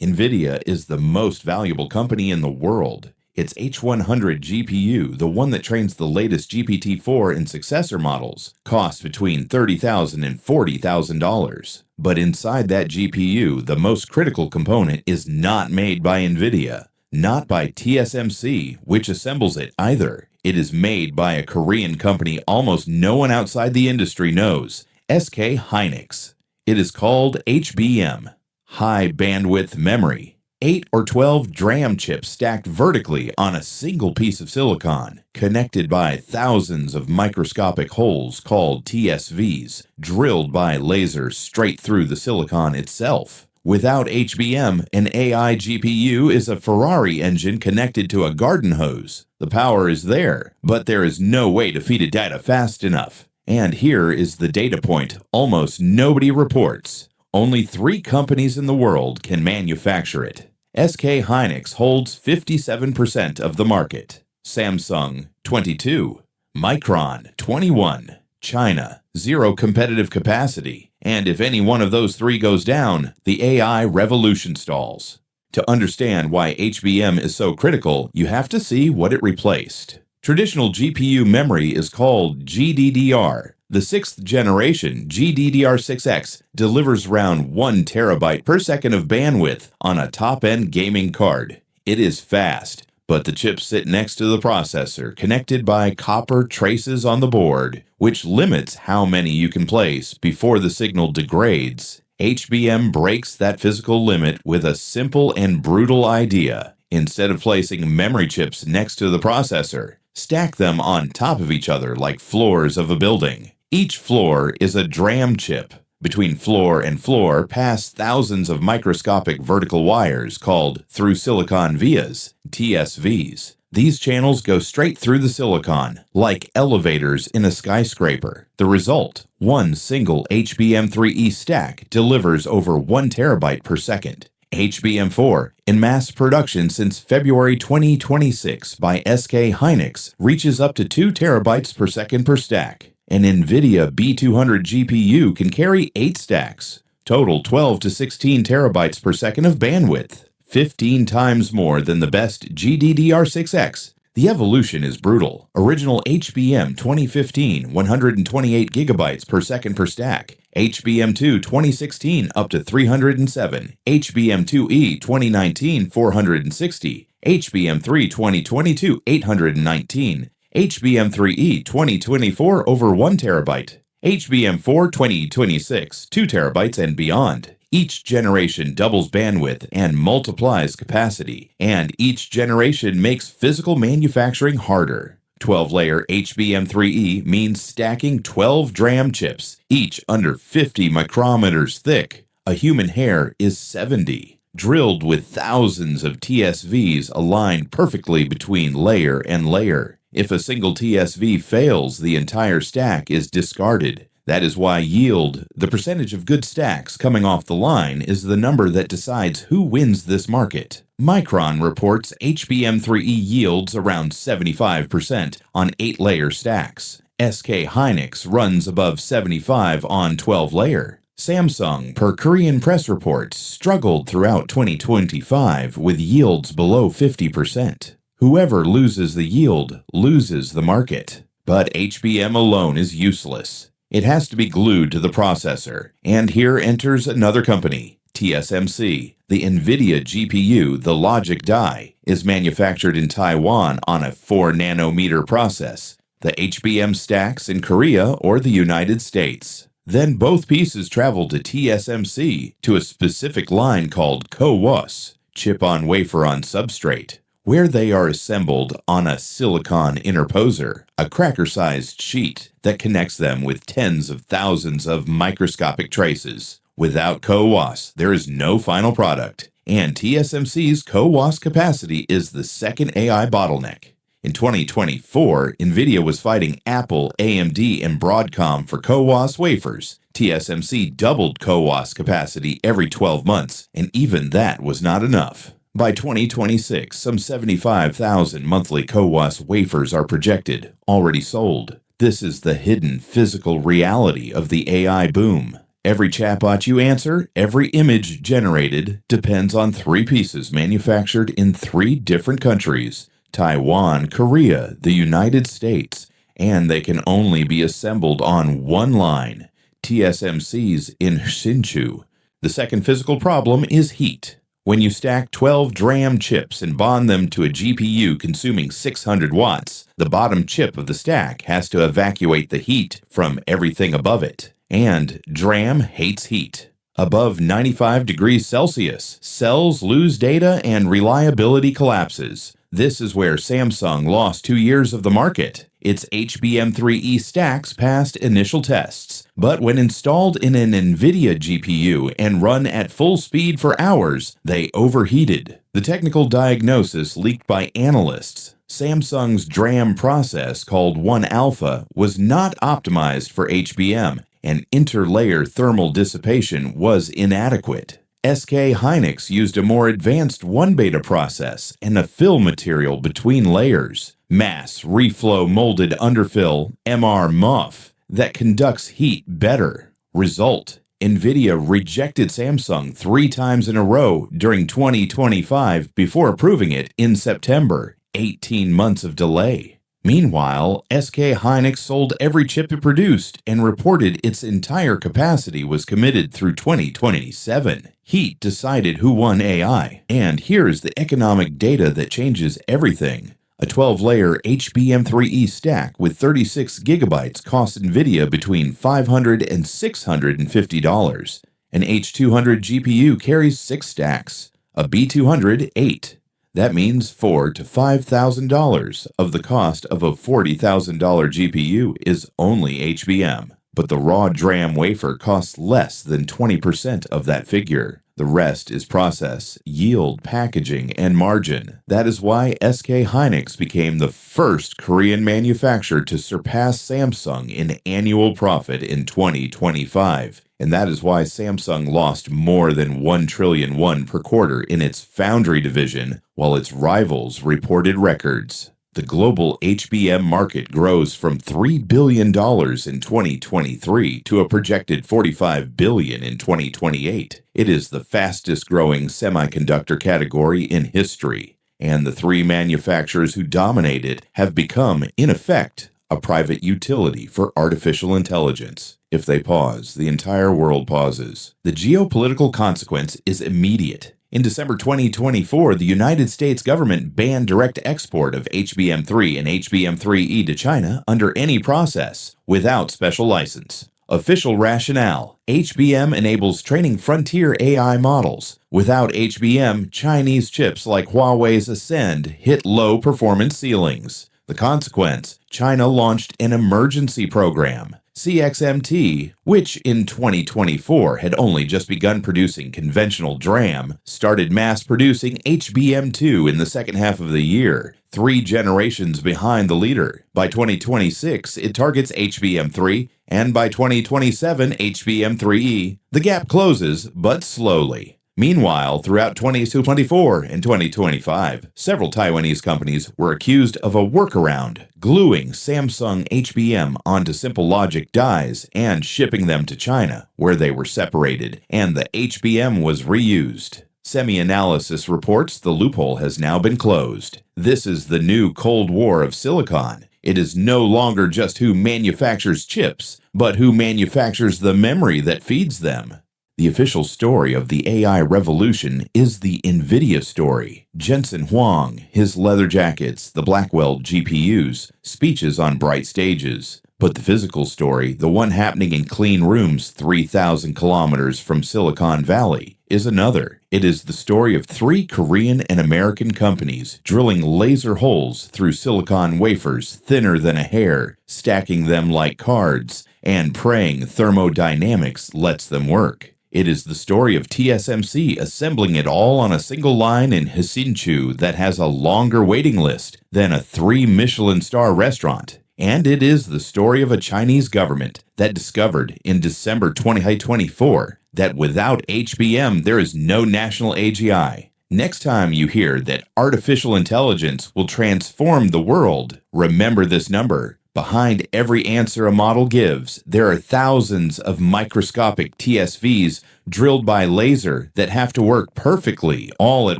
Nvidia is the most valuable company in the world. Its H100 GPU, the one that trains the latest GPT-4 and successor models, costs between $30,000 and $40,000. But inside that GPU, the most critical component is not made by Nvidia, not by TSMC, which assembles it either. It is made by a Korean company almost no one outside the industry knows, SK Hynix. It is called HBM, high bandwidth memory. 8 or 12 DRAM chips stacked vertically on a single piece of silicon, connected by thousands of microscopic holes called TSVs, drilled by lasers straight through the silicon itself. Without HBM, an AI GPU is a Ferrari engine connected to a garden hose. The power is there, but there is no way to feed it data fast enough. And here is the data point almost nobody reports. Only 3 companies in the world can manufacture it. SK Hynix holds 57% of the market, Samsung 22%, Micron 21%, China 0 competitive capacity, and if any one of those 3 goes down, the AI revolution stalls. To understand why HBM is so critical, you have to see what it replaced. Traditional GPU memory is called GDDR. The 6th generation GDDR6X delivers around 1 terabyte per second of bandwidth on a top-end gaming card. It is fast, but the chips sit next to the processor, connected by copper traces on the board, which limits how many you can place before the signal degrades. HBM breaks that physical limit with a simple and brutal idea. Instead of placing memory chips next to the processor, stack them on top of each other like floors of a building. Each floor is a DRAM chip. Between floor and floor pass thousands of microscopic vertical wires called through-silicon vias, TSVs. These channels go straight through the silicon, like elevators in a skyscraper. The result, one single HBM3E stack delivers over 1 terabyte per second. HBM4, in mass production since February 2026 by SK Hynix, reaches up to 2 terabytes per second per stack. An Nvidia B200 GPU can carry 8 stacks, total 12 to 16 terabytes per second of bandwidth, 15 times more than the best GDDR6X. The evolution is brutal. Original HBM 2015, 128 gigabytes per second per stack. HBM2 2016 up to 307. HBM2E 2019 460. HBM3 2022 819. HBM3E 2024 over 1 terabyte. HBM4 2026 2 terabytes and beyond. Each generation doubles bandwidth and multiplies capacity, and each generation makes physical manufacturing harder. 12-layer HBM3E means stacking 12 DRAM chips, each under 50 micrometers thick. A human hair is 70, drilled with thousands of TSVs aligned perfectly between layer and layer. If a single TSV fails, the entire stack is discarded. That is why yield, the percentage of good stacks coming off the line, is the number that decides who wins this market. Micron reports HBM3E yields around 75% on 8-layer stacks. SK Hynix runs above 75 on 12-layer. Samsung, per Korean press reports, struggled throughout 2025 with yields below 50%. Whoever loses the yield loses the market. But HBM alone is useless. It has to be glued to the processor. And here enters another company, TSMC. The Nvidia GPU, the logic die, is manufactured in Taiwan on a 4-nanometer process. The HBM stacks in Korea or the United States. Then both pieces travel to TSMC to a specific line called CoWoS, chip on wafer on substrate, where they are assembled on a silicon interposer, a cracker-sized sheet that connects them with tens of thousands of microscopic traces. Without CoWoS, there is no final product, and TSMC's CoWoS capacity is the second AI bottleneck. In 2024, Nvidia was fighting Apple, AMD, and Broadcom for CoWoS wafers. TSMC doubled CoWoS capacity every 12 months, and even that was not enough. By 2026, some 75,000 monthly CoWoS wafers are projected, already sold. This is the hidden physical reality of the AI boom. Every chatbot you answer, every image generated, depends on three pieces manufactured in three different countries: Taiwan, Korea, the United States, and they can only be assembled on one line, TSMC's in Hsinchu. The second physical problem is heat. When you stack 12 DRAM chips and bond them to a GPU consuming 600 watts, the bottom chip of the stack has to evacuate the heat from everything above it. And DRAM hates heat. Above 95 degrees Celsius, cells lose data and reliability collapses. This is where Samsung lost 2 years of the market. Its HBM3E stacks passed initial tests, but when installed in an Nvidia GPU and run at full speed for hours, they overheated. The technical diagnosis leaked by analysts: Samsung's DRAM process, called 1-alpha, was not optimized for HBM, and interlayer thermal dissipation was inadequate. SK Hynix used a more advanced 1-beta process and a fill material between layers, mass reflow molded underfill (MR-MUF), that conducts heat better. Result: Nvidia rejected Samsung 3 times in a row during 2025 before approving it in September. 18 months of delay. Meanwhile, SK Hynix sold every chip it produced and reported its entire capacity was committed through 2027. Heat decided who won AI, and here's the economic data that changes everything. A 12-layer HBM3E stack with 36 gigabytes costs Nvidia between $500 and $650. An H200 GPU carries 6 stacks, a B200 8. That means $4,000 to $5,000 of the cost of a $40,000 GPU is only HBM. But the raw DRAM wafer costs less than 20% of that figure. The rest is process, yield, packaging, and margin. That is why SK Hynix became the first Korean manufacturer to surpass Samsung in annual profit in 2025. And that is why Samsung lost more than 1 trillion won per quarter in its foundry division, while its rivals reported records. The global HBM market grows from $3 billion in 2023 to a projected $45 billion in 2028. It is the fastest growing semiconductor category in history, and the 3 manufacturers who dominate it have become, in effect, a private utility for artificial intelligence. If they pause, the entire world pauses. The geopolitical consequence is immediate. In December 2024, the United States government banned direct export of HBM3 and HBM3E to China under any process, without special license. Official rationale: HBM enables training frontier AI models. Without HBM, Chinese chips like Huawei's Ascend hit low performance ceilings. The consequence: China launched an emergency program. CXMT, which in 2024 had only just begun producing conventional DRAM, started mass producing HBM2 in the second half of the year, 3 generations behind the leader. By 2026, it targets HBM3, and by 2027, HBM3E. The gap closes, but slowly. Meanwhile, throughout 2024 and 2025, several Taiwanese companies were accused of a workaround, gluing Samsung HBM onto Simple Logic dies and shipping them to China, where they were separated, and the HBM was reused. Semi-Analysis reports the loophole has now been closed. This is the new Cold War of silicon. It is no longer just who manufactures chips, but who manufactures the memory that feeds them. The official story of the AI revolution is the Nvidia story. Jensen Huang, his leather jackets, the Blackwell GPUs, speeches on bright stages. But the physical story, the one happening in clean rooms 3,000 kilometers from Silicon Valley, is another. It is the story of 3 Korean and American companies drilling laser holes through silicon wafers thinner than a hair, stacking them like cards, and praying thermodynamics lets them work. It is the story of TSMC assembling it all on a single line in Hsinchu that has a longer waiting list than a 3 Michelin star restaurant. And it is the story of a Chinese government that discovered in December 2024 that without HBM there is no national AGI. Next time you hear that artificial intelligence will transform the world, remember this number: Behind every answer a model gives, there are thousands of microscopic TSVs drilled by laser that have to work perfectly all at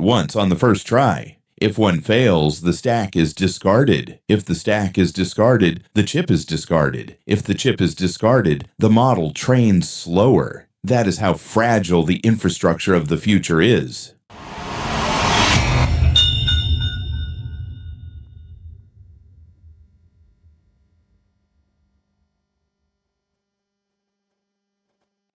once on the first try. If one fails, the stack is discarded. If the stack is discarded, the chip is discarded. If the chip is discarded, the model trains slower. That is how fragile the infrastructure of the future is.